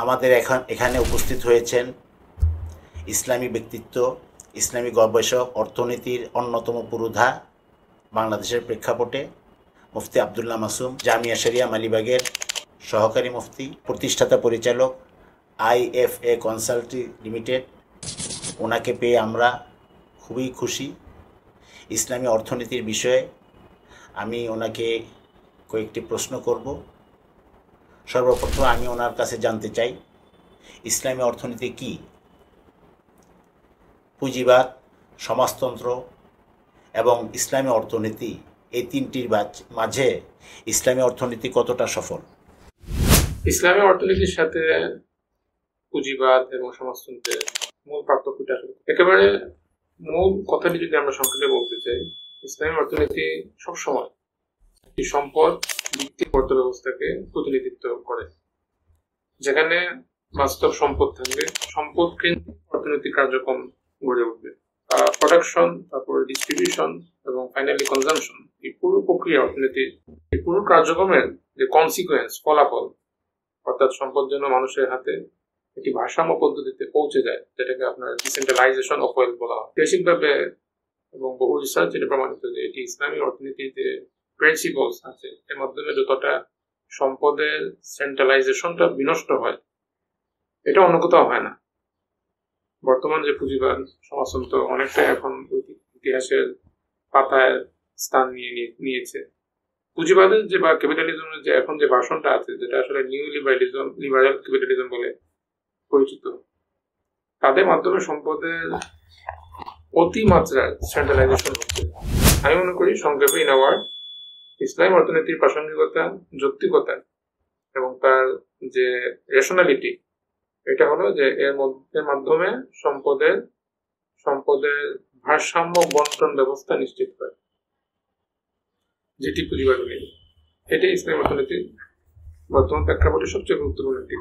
আমাদের এখানে উপস্থিত হয়েছেন ইসলামী ব্যক্তিত্ব, ইসলামী গবেষক, অর্থনীতির অন্যতম পুরোধা বাংলাদেশের প্রেক্ষাপটে মুফতি আবদুল্লাহ মাসুম, জামিয়া শরিয়া মালিবাগের সহকারী মুফতি, প্রতিষ্ঠাতা পরিচালক IFA কনসাল্টিং লিমিটেড। ওনাকে পেয়ে আমরা খুবই খুশি। ইসলামী অর্থনীতির বিষয়ে আমি ওনাকে কয়েকটি প্রশ্ন করব। সর্বপ্রথম আমি ওনার কাছে জানতে চাই ইসলামী অর্থনীতি কি, পুঁজিবাদ, সমাজতন্ত্র এবং ইসলামী অর্থনীতি এই তিনটির মাঝে ইসলামী অর্থনীতি কতটা সফল? ইসলামী অর্থনীতির সাথে পুঁজিবাদ এবং সমাজতন্ত্রের মূল পার্থক্যটা একেবারে মূল কথাটি যদি আমরা সংক্ষেপে বলতে চাই, ইসলামী অর্থনীতি সবসময় একটি সম্পদ ভিত্তিক অর্থ ব্যবস্থাকে প্রতিনিধিত্ব করে, যেখানে বাস্তব সম্পদ থাকবে, সম্পদ কেন্দ্রিক অর্থনৈতিক কার্যক্রম গড়ে উঠবে। প্রোডাকশন, তারপর ডিস্ট্রিবিউশন এবং ফাইনালি কনজামশন, এই পুরো প্রক্রিয়া অর্থনীতির এই পুরো কার্যক্রমের যে কনসিকুয়েন্স, ফলাফল, অর্থাৎ সম্পদ যেন মানুষের হাতে একটি ভারসাম্য পদ্ধতিতে পৌঁছে যায়, যেটাকে আপনার ডিসেন্ট্রালাইজেশন অফ ওয়েলথ বলা হয়। বেসিকভাবে এবং বহু রিসার্চ এটা প্রমাণিত যে এটি ইসলামী অর্থনীতির যে প্রিন্সিপলস আছে এর মাধ্যমে যতটা সম্পদের সেন্ট্রালাইজেশনটা বিনষ্ট হয়, এটা অন্য কোথাও হয় না। বর্তমান যে পুঁজিবাদ সমাজতন্ত্র অনেকটাই এখন ইতিহাসের পাতায় স্থান নিয়েছে। পুঁজিবাদের যে বা ক্যাপিটালিজমের যে এখন যে ভার্সনটা আছে, যেটা আসলে নিউ লিবারাল ক্যাপিটালিজম বলে পরিচিত, তাদের মাধ্যমে সম্পদের অতিমাত্রার সেন্ট্রালাইজেশন হচ্ছে। আমি মনে করি সংক্ষেপে ইন আওয়ার্ড, ইসলামী অর্থনীতির প্রাসঙ্গিকতা, যৌক্তিকতা এবং তার যে রেশনালিটি, এটা হলো যে এর মাধ্যমে সম্পদের ভারসাম্য বন্টন ব্যবস্থা নিশ্চিত হয়, যেটি পুঁজিবাদ নেই। এটাই ইসলামী অর্থনীতির বর্তমান প্রেক্ষাপটে সবচেয়ে গুরুত্বপূর্ণ দিক।